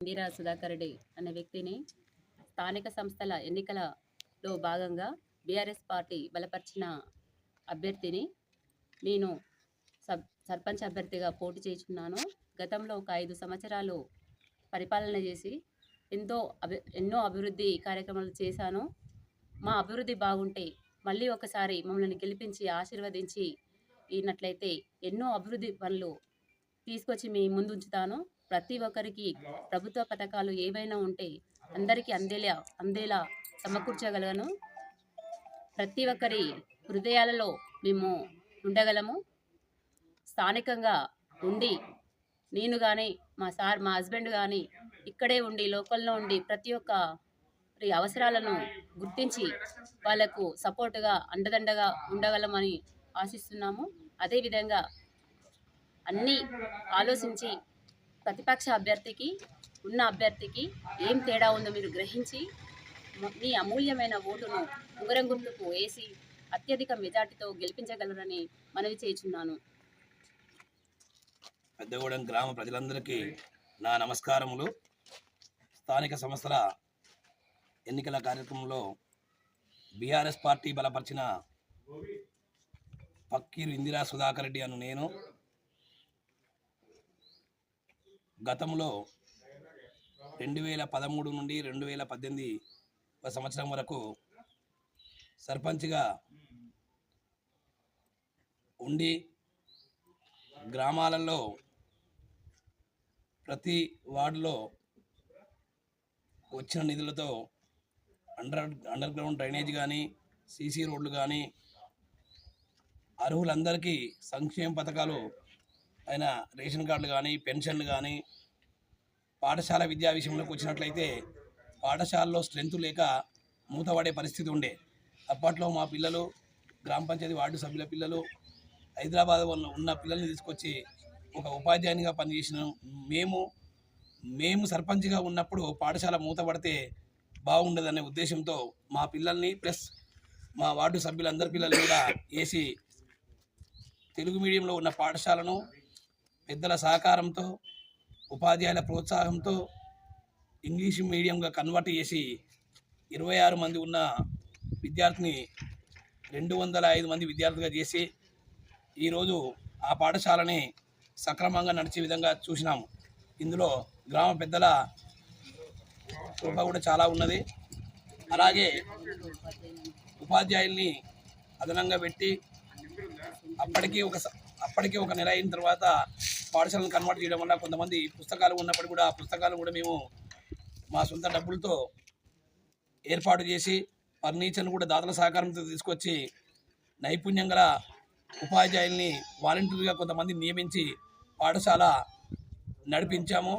ఇందిరా సుధాకర్ రెడ్డి అనే వ్యక్తిని స్థానిక సంస్థల ఎన్నికలలో భాగంగా బీఆర్ఎస్ పార్టీ బలపరిచిన అభ్యర్థిని నేను సర్పంచ్ అభ్యర్థిగా పోటీ చేస్తున్నాను. గతంలో ఒక 5 సంవత్సరాలు పరిపాలన చేసి ఎన్నో అభివృద్ధి కార్యక్రమాలు చేశాను. మా అభివృద్ధి బాగుంటే మళ్ళీ ఒకసారి మమ్మల్ని గెలిపించి ఆశీర్వదించి ఇన్నట్లయితే ఎన్నో అభివృద్ధి పనులు తీసుకొచ్చి మీ ముందు ఉంచుతాను. ప్రతి ఒక్కరికి ప్రభుత్వ పథకాలు ఏవైనా ఉంటే అందరికీ అందేలా సమకూర్చగలను. ప్రతి ఒక్కరి హృదయాలలో మేము ఉండగలము. స్థానికంగా ఉండి నేను కానీ మా హస్బెండ్ కానీ ఇక్కడే ఉండి లోకల్లో ఉండి ప్రతి ఒక్కరి అవసరాలను గుర్తించి వాళ్లకు సపోర్టుగా అండదండగా ఉండగలమని ఆశిస్తున్నాము. అదేవిధంగా అన్నీ ఆలోచించి ప్రతిపక్ష అభ్యర్థికి ఉన్న అభ్యర్థికి ఏం తేడా ఉందో మీరు గ్రహించి మీ అమూల్యమైన ఓటును ఉంగరం గుర్తుకు వేసి అత్యధిక మెజార్టీతో గెలిపించగలరని మనవి చేయుచున్నాను. పెద్దగూడెం గ్రామ ప్రజలందరికీ నా నమస్కారములు. స్థానిక సంస్థల ఎన్నికల కార్యక్రమంలో బీఆర్ఎస్ పార్టీ బలపరిచిన పక్కీరు ఇందిరా సుధాకర్ రెడ్డి అను నేను గతంలో 2013 నుండి 2018 సంవత్సరం వరకు సర్పంచ్గా ఉండి గ్రామాలలో ప్రతి వార్డులో వచ్చిన నిధులతో అండర్ గ్రౌండ్ డ్రైనేజ్ కానీ సీసీ రోడ్లు కానీ అర్హులందరికీ సంక్షేమ పథకాలు అయిన రేషన్ కార్డులు కానీ పెన్షన్లు కానీ పాఠశాల విద్యా విషయంలోకి వచ్చినట్లయితే పాఠశాలలో స్ట్రెంత్ లేక మూతపడే పరిస్థితి ఉండే. అప్పట్లో మా పిల్లలు గ్రామ పంచాయతీ వార్డు సభ్యుల పిల్లలు హైదరాబాద్ ఉన్న పిల్లల్ని తీసుకొచ్చి ఒక ఉపాధ్యాయునిగా పనిచేసిన మేము సర్పంచ్గా ఉన్నప్పుడు పాఠశాల మూతపడితే బాగుండదనే ఉద్దేశంతో మా పిల్లల్ని ప్లస్ మా వార్డు సభ్యులందరి పిల్లల్ని కూడా వేసి తెలుగు మీడియంలో ఉన్న పాఠశాలను పెద్దల సహకారంతో ఉపాధ్యాయుల ప్రోత్సాహంతో ఇంగ్లీష్ మీడియంగా కన్వర్ట్ చేసి 26 మంది ఉన్న విద్యార్థిని 205 మంది విద్యార్థిగా చేసి ఈరోజు ఆ పాఠశాలని సక్రమంగా నడిచే విధంగా చూసినాము. ఇందులో గ్రామ పెద్దల కృప కూడా చాలా ఉన్నది. అలాగే ఉపాధ్యాయుల్ని అదనంగా పెట్టి అప్పటికి ఒక నెల అయిన తర్వాత పాఠశాలను కన్వర్ట్ చేయడం వల్ల కొంతమంది పుస్తకాలు ఉన్నప్పటికీ కూడా ఆ పుస్తకాలు కూడా మేము మా సొంత డబ్బులతో ఏర్పాటు చేసి ఫర్నిచర్ను కూడా దాతల సహకారంతో తీసుకొచ్చి నైపుణ్యం గల ఉపాధ్యాయుల్ని వాలంటీర్గా కొంతమంది నియమించి పాఠశాల నడిపించాము.